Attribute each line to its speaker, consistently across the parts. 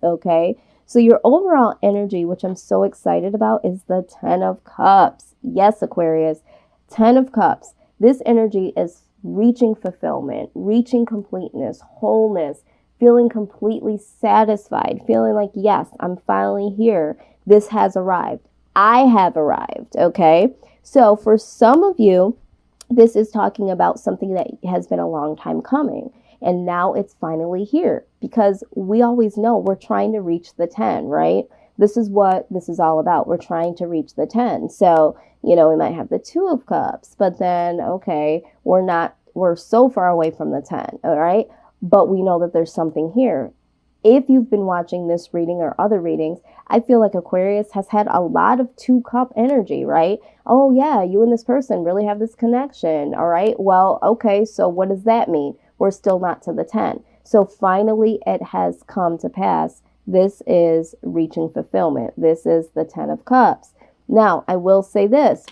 Speaker 1: okay? So your overall energy, which I'm so excited about, is the 10 of Cups. Yes, Aquarius, 10 of Cups. This energy is reaching fulfillment, reaching completeness, wholeness, feeling completely satisfied, feeling like, yes, I'm finally here. This has arrived. I have arrived, okay? So for some of you, this is talking about something that has been a long time coming. And now it's finally here, because we always know we're trying to reach the 10, right? This is what this is all about. We're trying to reach the 10. So, we might have the 2 of Cups, but then, okay, we're so far away from the 10, all right? But we know that there's something here. If you've been watching this reading or other readings, I feel like Aquarius has had a lot of 2-cup energy, right? Oh yeah, you and this person really have this connection, all right? Well, okay, so what does that mean? We're still not to the 10. So finally it has come to pass. This is reaching fulfillment. This is the 10 of Cups. Now, I will say this.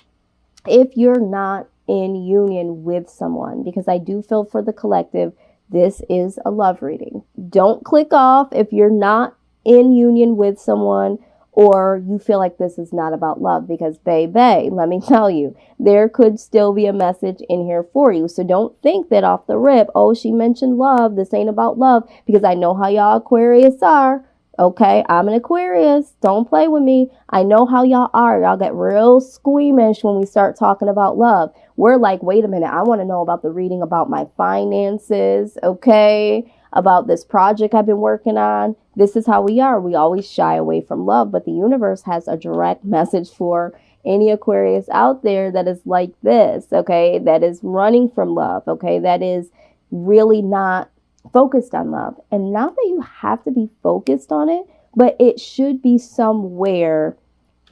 Speaker 1: If you're not in union with someone, because I do feel for the collective, this is a love reading. Don't click off if you're not in union with someone or you feel like this is not about love, because baby, let me tell you, there could still be a message in here for you. So don't think that off the rip, oh, she mentioned love, this ain't about love, because I know how y'all Aquarius are. Okay, I'm an Aquarius. Don't play with me. I know how y'all are. Y'all get real squeamish when we start talking about love. We're like, wait a minute. I want to know about the reading about my finances, okay? About this project I've been working on. This is how we are. We always shy away from love, but the universe has a direct message for any Aquarius out there that is like this, okay? That is running from love, okay? That is really not focused on love. And not that you have to be focused on it, but it should be somewhere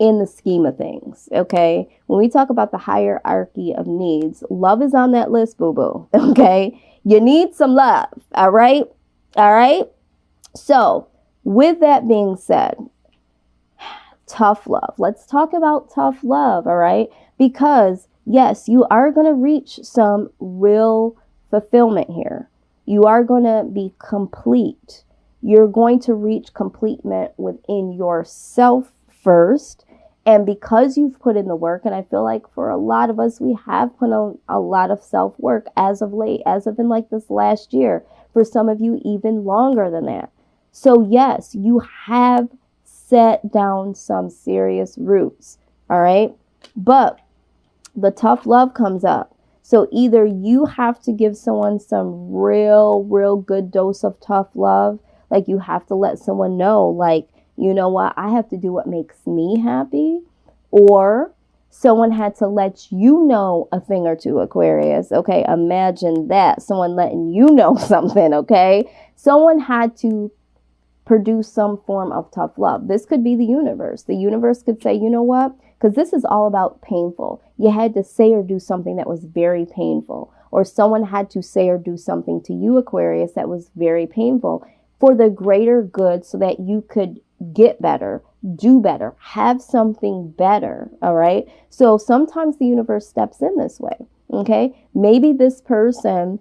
Speaker 1: in the scheme of things, okay? When we talk about the hierarchy of needs, love is on that list, boo-boo, okay? You need some love, all right? All right? So, with that being said, tough love. Let's talk about tough love, all right? Because, yes, you are going to reach some real fulfillment here. You are going to be complete. You're going to reach completement within yourself first. And because you've put in the work, and I feel like for a lot of us, we have put on a lot of self-work as of late, as of in like this last year. For some of you, even longer than that. So yes, you have set down some serious roots, all right? But the tough love comes up. So either you have to give someone some real good dose of tough love. Like you have to let someone know, like, you know what, I have to do what makes me happy. Or someone had to let you know a thing or two, Aquarius. Okay, imagine that. Someone letting you know something, okay? Someone had to produce some form of tough love. This could be the universe. The universe could say, you know what? Because this is all about painful. You had to say or do something that was very painful. Or someone had to say or do something to you, Aquarius, that was very painful for the greater good so that you could get better, do better, have something better, all right? So sometimes the universe steps in this way, okay? Maybe this person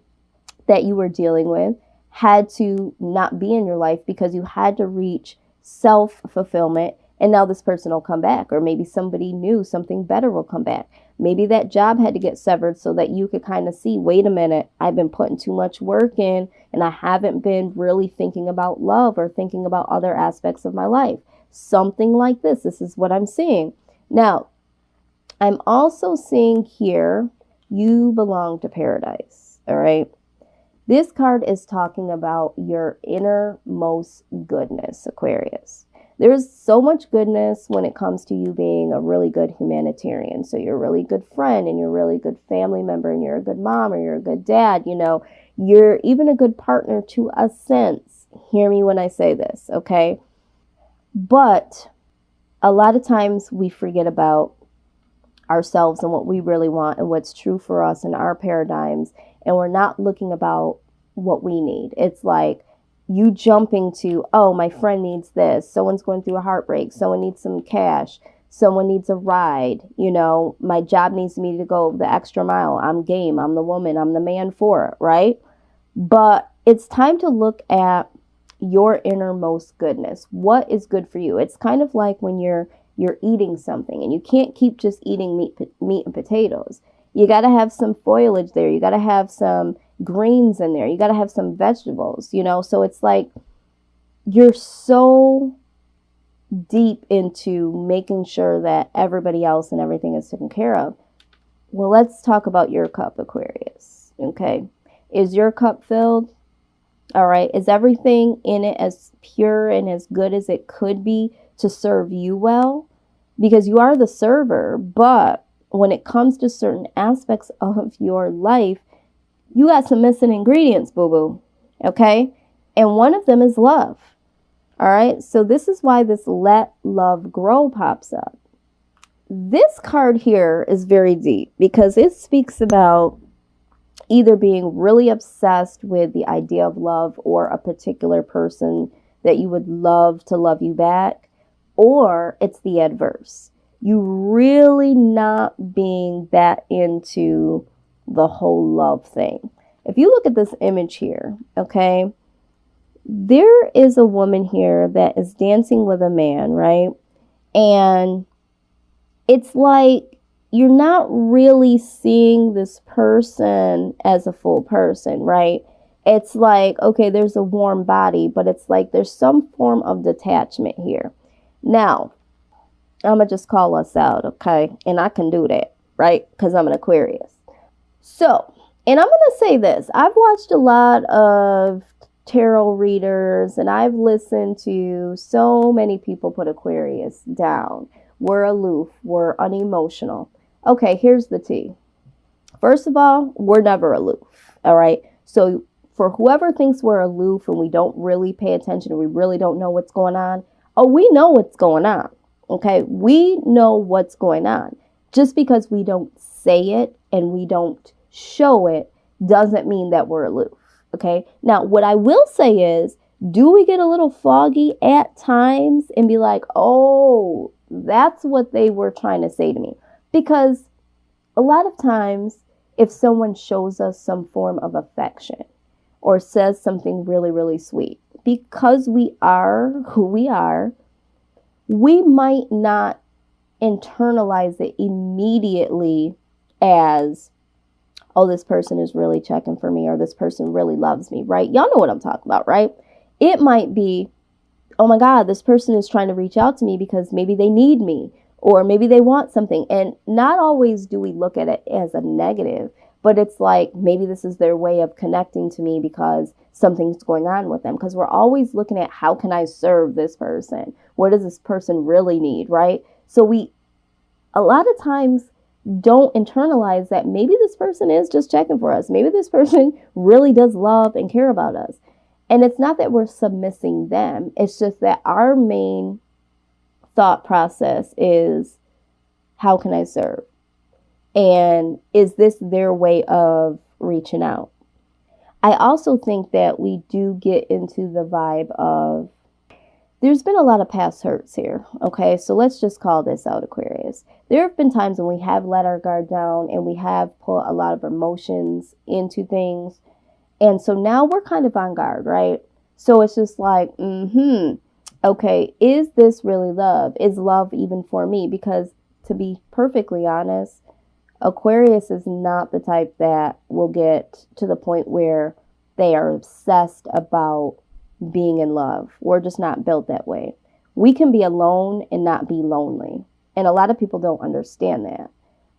Speaker 1: that you were dealing with had to not be in your life because you had to reach self-fulfillment, and now this person will come back. Or maybe somebody new, something better will come back. Maybe that job had to get severed so that you could kind of see, wait a minute, I've been putting too much work in and I haven't been really thinking about love or thinking about other aspects of my life. Something like this. This is what I'm seeing. Now, I'm also seeing here, you belong to paradise, all right? This card is talking about your innermost goodness, Aquarius. There's so much goodness when it comes to you being a really good humanitarian. So you're a really good friend and you're a really good family member and you're a good mom or you're a good dad. You know, you're even a good partner to a sense. Hear me when I say this, okay? But a lot of times we forget about ourselves and what we really want and what's true for us in our paradigms. And we're not looking about what we need. It's like, you jumping to, oh, my friend needs this. Someone's going through a heartbreak. Someone needs some cash. Someone needs a ride. You know, my job needs me to go the extra mile. I'm game. I'm the woman. I'm the man for it, right? But it's time to look at your innermost goodness. What is good for you? It's kind of like when you're eating something and you can't keep just eating meat and potatoes. You got to have some foliage there. You got to have some greens in there. You got to have some vegetables, you know? So it's like you're so deep into making sure that everybody else and everything is taken care of. Well, let's talk about your cup, Aquarius. Okay. Is your cup filled? All right. Is everything in it as pure and as good as it could be to serve you well? Because you are the server, but when it comes to certain aspects of your life, you got some missing ingredients, boo-boo. Okay. And one of them is love. All right. So this is why this let love grow pops up. This card here is very deep because it speaks about either being really obsessed with the idea of love or a particular person that you would love to love you back, or it's the adverse. You really not being that into the whole love thing. If you look at this image here, okay, there is a woman here that is dancing with a man, right? And it's like you're not really seeing this person as a full person, right? It's like, okay, there's a warm body, but it's like there's some form of detachment here. Now, I'm going to just call us out, okay? And I can do that, right? Because I'm an Aquarius. So, and I'm going to say this. I've watched a lot of tarot readers and I've listened to so many people put Aquarius down. We're aloof. We're unemotional. Okay, here's the tea. First of all, we're never aloof. All right. So for whoever thinks we're aloof and we don't really pay attention and we really don't know what's going on. Oh, we know what's going on. Okay. We know what's going on. Just because we don't say it and we don't show it doesn't mean that we're aloof. Okay. Now, what I will say is, do we get a little foggy at times and be like, oh, that's what they were trying to say to me? Because a lot of times, if someone shows us some form of affection or says something really, really sweet, because we are who we are, we might not internalize it immediately as, oh, this person is really checking for me or this person really loves me, right? Y'all know what I'm talking about, right? It might be, oh my God, this person is trying to reach out to me because maybe they need me or maybe they want something. And not always do we look at it as a negative, but it's like maybe this is their way of connecting to me because something's going on with them. Because we're always looking at how can I serve this person? What does this person really need, right? So we, a lot of times, don't internalize that maybe this person is just checking for us. Maybe this person really does love and care about us. And it's not that we're submissing them. It's just that our main thought process is, how can I serve? And is this their way of reaching out? I also think that we do get into the vibe of, there's been a lot of past hurts here. Okay, so let's just call this out, Aquarius. There have been times when we have let our guard down and we have put a lot of emotions into things. And so now we're kind of on guard, right? So it's just like, okay, is this really love? Is love even for me? Because to be perfectly honest, Aquarius is not the type that will get to the point where they are obsessed about being in love. We're just not built that way. We can be alone and not be lonely. And a lot of people don't understand that.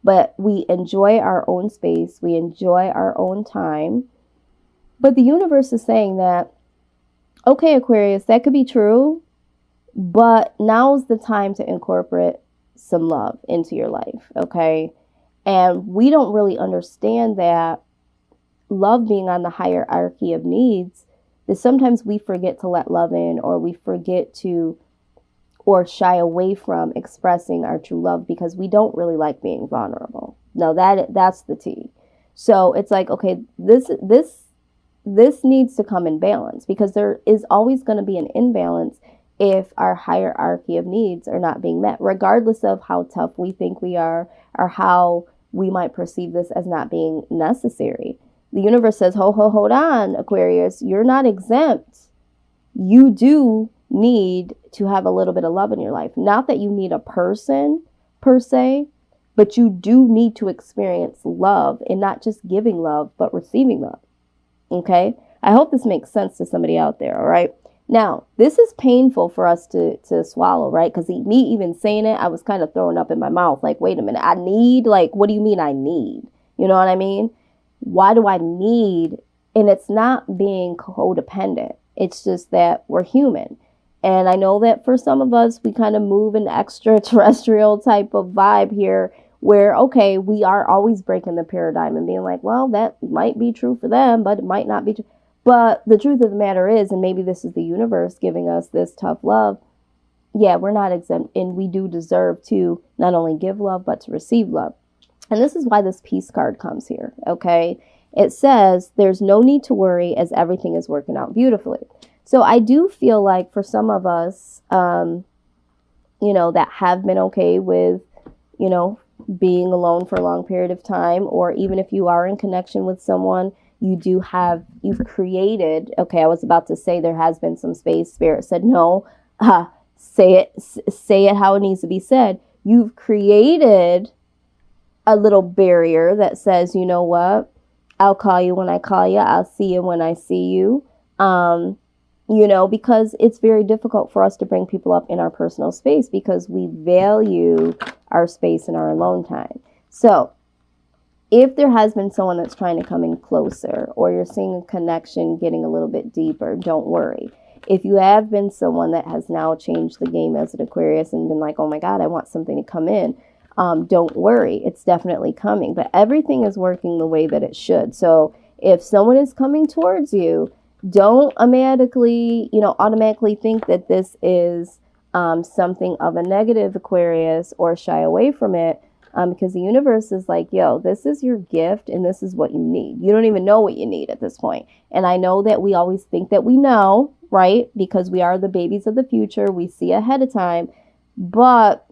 Speaker 1: But we enjoy our own space. We enjoy our own time. But the universe is saying that, okay, Aquarius, that could be true, but now's the time to incorporate some love into your life, okay? And we don't really understand that love being on the hierarchy of needs, that sometimes we forget to let love in, or we forget to, or shy away from expressing our true love because we don't really like being vulnerable. Now that's the tea. So it's like, okay, this needs to come in balance, because there is always going to be an imbalance if our hierarchy of needs are not being met, regardless of how tough we think we are or how we might perceive this as not being necessary. The universe says, hold on, Aquarius, you're not exempt you do need to have a little bit of love in your life. Not that you need a person per se, but you do need to experience love, and not just giving love, but receiving love. Okay? I hope this makes sense to somebody out there, all right? Now, this is painful for us to swallow, right? Because me even saying it, I was kind of throwing up in my mouth. Like, wait a minute, I need? Like, what do you mean I need? You know what I mean? Why do I need? And it's not being codependent. It's just that we're human. And I know that for some of us, we kind of move an extraterrestrial type of vibe here where, okay, we are always breaking the paradigm and being like, well, that might be true for them, but it might not be true. But the truth of the matter is, and maybe this is the universe giving us this tough love, yeah, we're not exempt, and we do deserve to not only give love, but to receive love. And this is why this peace card comes here, okay? It says there's no need to worry as everything is working out beautifully. So I do feel like for some of us, that have been okay with, being alone for a long period of time, or even if you are in connection with someone, you've created, okay, I was about to say there has been some space. Spirit said, no, say it how it needs to be said. You've created a little barrier that says, you know what, I'll call you when I call you. I'll see you when I see you. Because it's very difficult for us to bring people up in our personal space because we value our space and our alone time. So if there has been someone that's trying to come in closer, or you're seeing a connection getting a little bit deeper, don't worry. If you have been someone that has now changed the game as an Aquarius and been like, oh my God, I want something to come in, don't worry. It's definitely coming. But everything is working the way that it should. So if someone is coming towards you, don't automatically think that this is something of a negative, Aquarius, or shy away from it. Because the universe is like, yo, this is your gift and this is what you need. You don't even know what you need at this point. And I know that we always think that we know, right? Because we are the babies of the future. We see ahead of time. But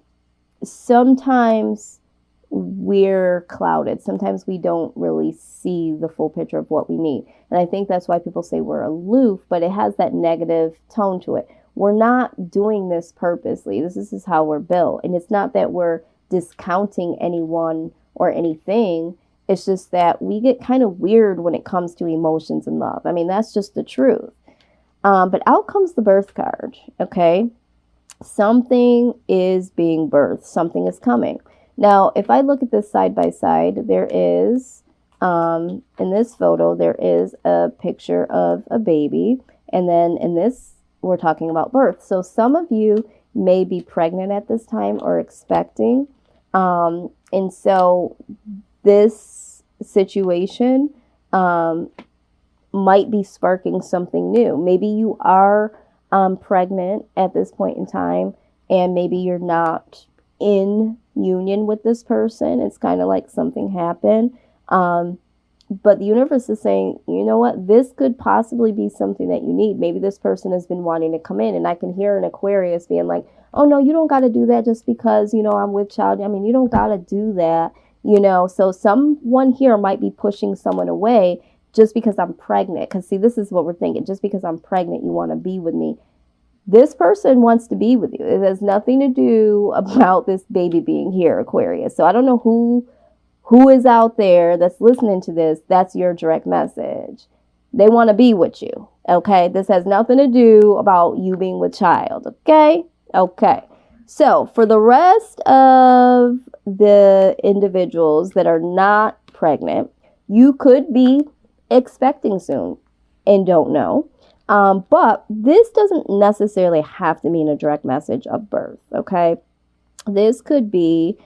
Speaker 1: sometimes we're clouded. Sometimes we don't really see the full picture of what we need. And I think that's why people say we're aloof, but it has that negative tone to it. We're not doing this purposely. This is how we're built. And it's not that we're discounting anyone or anything. It's just that we get kind of weird when it comes to emotions and love. I mean, that's just the truth. But out comes the birth card, okay? Something is being birthed. Something is coming. Now, if I look at this side by side, there is, in this photo, there is a picture of a baby. And then in this, we're talking about birth. So some of you may be pregnant at this time or expecting. And so this situation might be sparking something new. Maybe you are pregnant at this point in time, and maybe you're not in union with this person. It's kind of like something happened. But the universe is saying, you know what, this could possibly be something that you need. Maybe this person has been wanting to come in, and I can hear an Aquarius being like, oh no, you don't got to do that just because, I'm with child. I mean, you don't got to do that, So someone here might be pushing someone away just because I'm pregnant. Because see, this is what we're thinking. Just because I'm pregnant, you want to be with me. This person wants to be with you. It has nothing to do about this baby being here, Aquarius. So I don't know who is out there that's listening to this. That's your direct message. They want to be with you. Okay. This has nothing to do about you being with child. Okay. Okay. So for the rest of the individuals that are not pregnant, you could be expecting soon and don't know. But this doesn't necessarily have to mean a direct message of birth. Okay. This could be,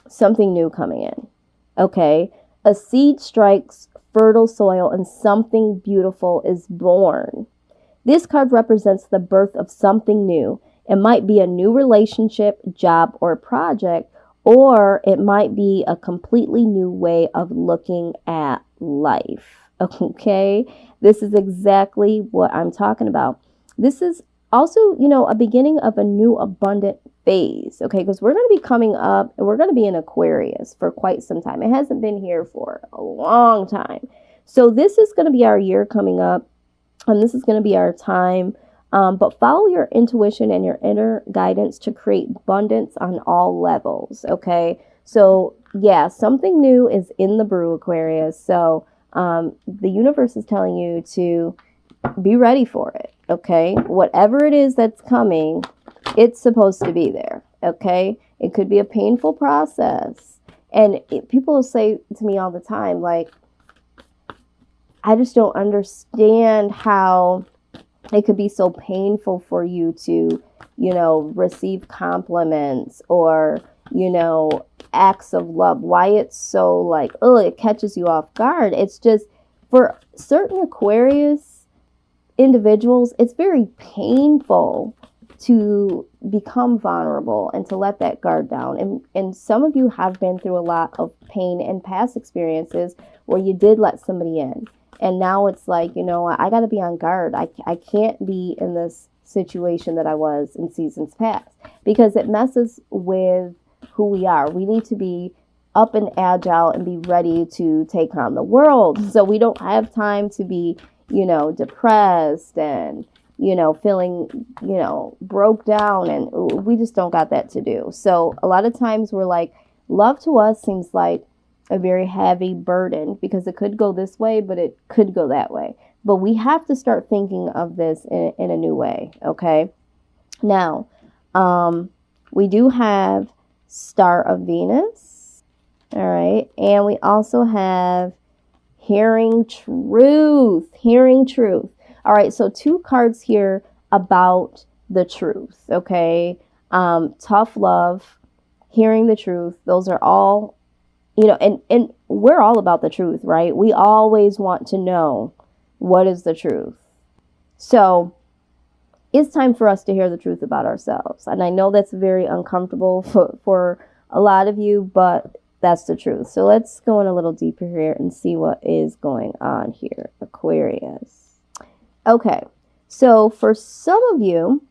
Speaker 1: something new coming in. Okay. A seed strikes fertile soil and something beautiful is born. This card represents the birth of something new. It might be a new relationship, job, or project, or it might be a completely new way of looking at life. Okay. This is exactly what I'm talking about. This is also, a beginning of a new abundant phase. Okay. Because we're going to be coming up and we're going to be in Aquarius for quite some time. It hasn't been here for a long time. So this is going to be our year coming up And this is going to be our time. But follow your intuition and your inner guidance to create abundance on all levels. Okay. So, yeah, something new is in the brew, Aquarius. So, the universe is telling you to be ready for it. Okay. Whatever it is that's coming, it's supposed to be there. Okay. It could be a painful process. And people will say to me all the time, like, I just don't understand how it could be so painful for you to, receive compliments or, acts of love. Why it's so like, oh, it catches you off guard. It's just for certain Aquarius individuals, it's very painful to become vulnerable and to let that guard down. And some of you have been through a lot of pain and past experiences where you did let somebody in. And now it's like, I got to be on guard. I can't be in this situation that I was in seasons past because it messes with who we are. We need to be up and agile and be ready to take on the world. So we don't have time to be, depressed and, feeling, broke down. And we just don't got that to do. So a lot of times we're like, love to us seems like a very heavy burden because it could go this way, but it could go that way. But we have to start thinking of this in a new way. Okay. Now, we do have Star of Venus. All right. And we also have Hearing Truth. Hearing Truth. All right. So 2 cards here about the truth. Okay. Tough love, hearing the truth. Those are all, and we're all about the truth, right? We always want to know what is the truth. So it's time for us to hear the truth about ourselves. And I know that's very uncomfortable for a lot of you, but that's the truth. So let's go in a little deeper here and see what is going on here, Aquarius. Okay, so for some of you,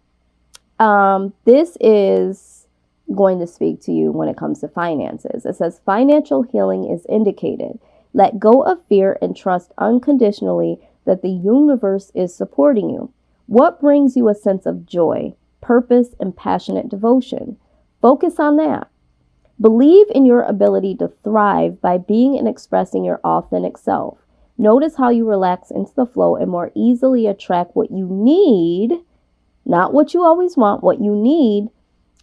Speaker 1: this is going to speak to you when it comes to finances. It says financial healing is indicated. Let go of fear and trust unconditionally that the universe is supporting you. What brings you a sense of joy, purpose, and passionate devotion? Focus on that. Believe in your ability to thrive by being and expressing your authentic self. Notice how you relax into the flow and more easily attract what you need, not what you always want, what you need.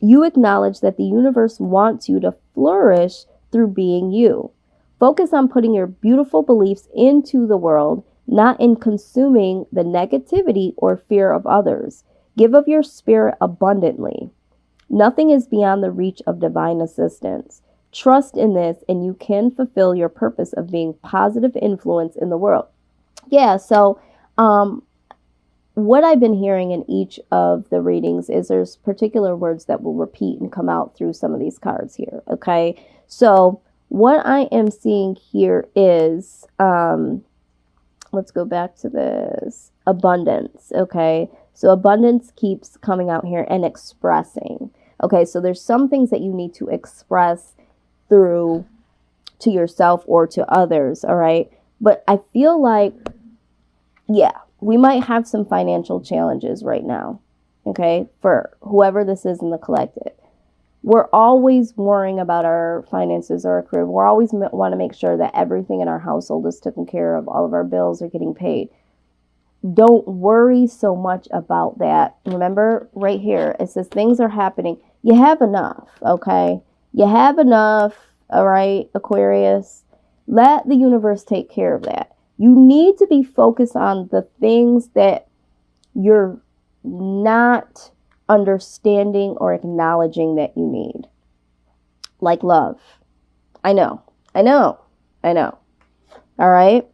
Speaker 1: You acknowledge that the universe wants you to flourish through being you. Focus on putting your beautiful beliefs into the world, not in consuming the negativity or fear of others. Give of your spirit abundantly. Nothing is beyond the reach of divine assistance. Trust in this and you can fulfill your purpose of being positive influence in the world. Yeah, so what I've been hearing in each of the readings is there's particular words that will repeat and come out through some of these cards here, okay? So what I am seeing here is, let's go back to this, abundance, okay? So abundance keeps coming out here and expressing. Okay, so there's some things that you need to express through to yourself or to others, all right? But I feel like, yeah, we might have some financial challenges right now, okay, for whoever this is in the collective. We're always worrying about our finances or our career. We're always want to make sure that everything in our household is taken care of. All of our bills are getting paid. Don't worry so much about that. Remember right here, it says things are happening. You have enough, okay? You have enough, all right, Aquarius? Let the universe take care of that. You need to be focused on the things that you're not understanding or acknowledging that you need. Like love. I know. All right?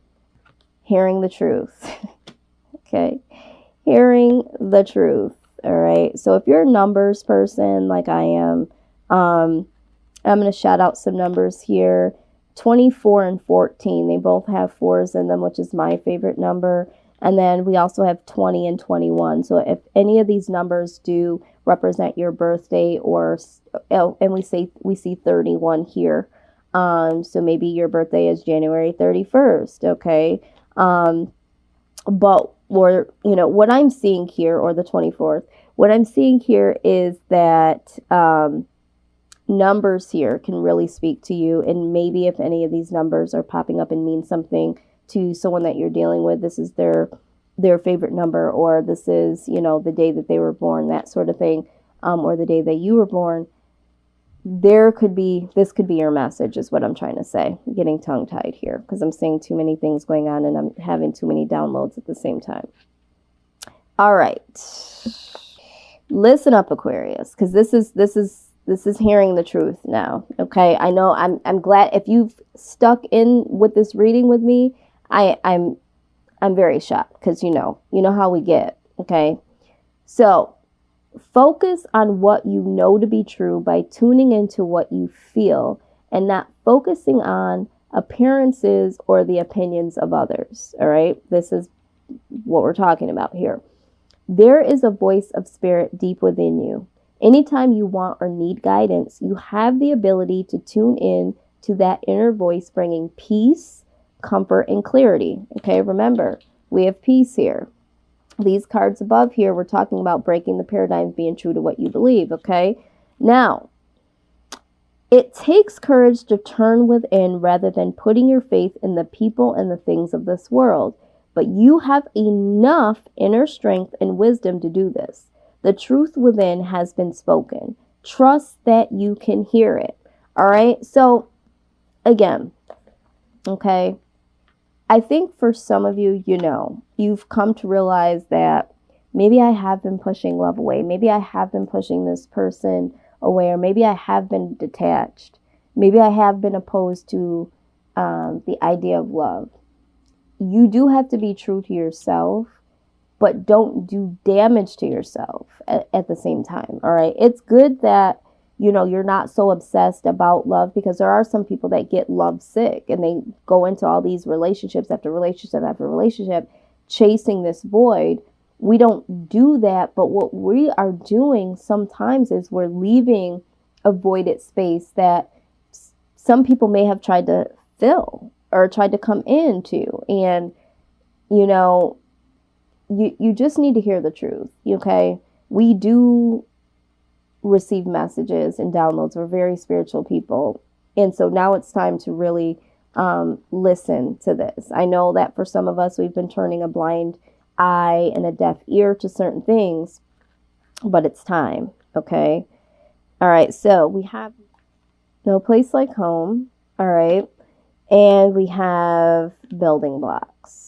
Speaker 1: Hearing the truth. Okay? Hearing the truth. All right? So if you're a numbers person like I am, I'm going to shout out some numbers here. 24 and 14. They both have 4s in them, which is my favorite number. And then we also have 20 and 21. So if any of these numbers do represent your birthday, or and we see 31 here. So maybe your birthday is January 31st, okay? But or, you know, what I'm seeing here, or the 24th, what I'm seeing here is that numbers here can really speak to you. And maybe if any of these numbers are popping up and mean something to someone that you're dealing with, this is their favorite number, or this is, you know, the day that they were born, that sort of thing, or the day that you were born. This could be your message, is what I'm trying to say. I'm getting tongue tied here because I'm seeing too many things going on and I'm having too many downloads at the same time. All right. Listen up, Aquarius, because this is hearing the truth now. Okay. I know I'm glad if you've stuck in with this reading with me. I'm very shocked because you know how we get. Okay. So focus on what you know to be true by tuning into what you feel and not focusing on appearances or the opinions of others. All right. This is what we're talking about here. There is a voice of spirit deep within you. Anytime you want or need guidance, you have the ability to tune in to that inner voice, bringing peace, comfort, and clarity. Okay. Remember, we have peace here. These cards above here, we're talking about breaking the paradigms, being true to what you believe, okay? Now, it takes courage to turn within rather than putting your faith in the people and the things of this world. But you have enough inner strength and wisdom to do this. The truth within has been spoken. Trust that you can hear it, all right? So, again, okay? I think for some of you, you've come to realize that maybe I have been pushing love away. Maybe I have been pushing this person away, or maybe I have been detached. Maybe I have been opposed to the idea of love. You do have to be true to yourself, but don't do damage to yourself at the same time. All right. It's good that, you're not so obsessed about love, because there are some people that get love sick and they go into all these relationships after relationship after relationship, chasing this void. We don't do that. But what we are doing sometimes is we're leaving a voided space that some people may have tried to fill or tried to come into. And, you just need to hear the truth. Okay. We do receive messages and downloads. We're very spiritual people. And so now it's time to really listen to this. I know that for some of us, we've been turning a blind eye and a deaf ear to certain things, but it's time. Okay. All right. So we have no place like home. All right. And we have building blocks.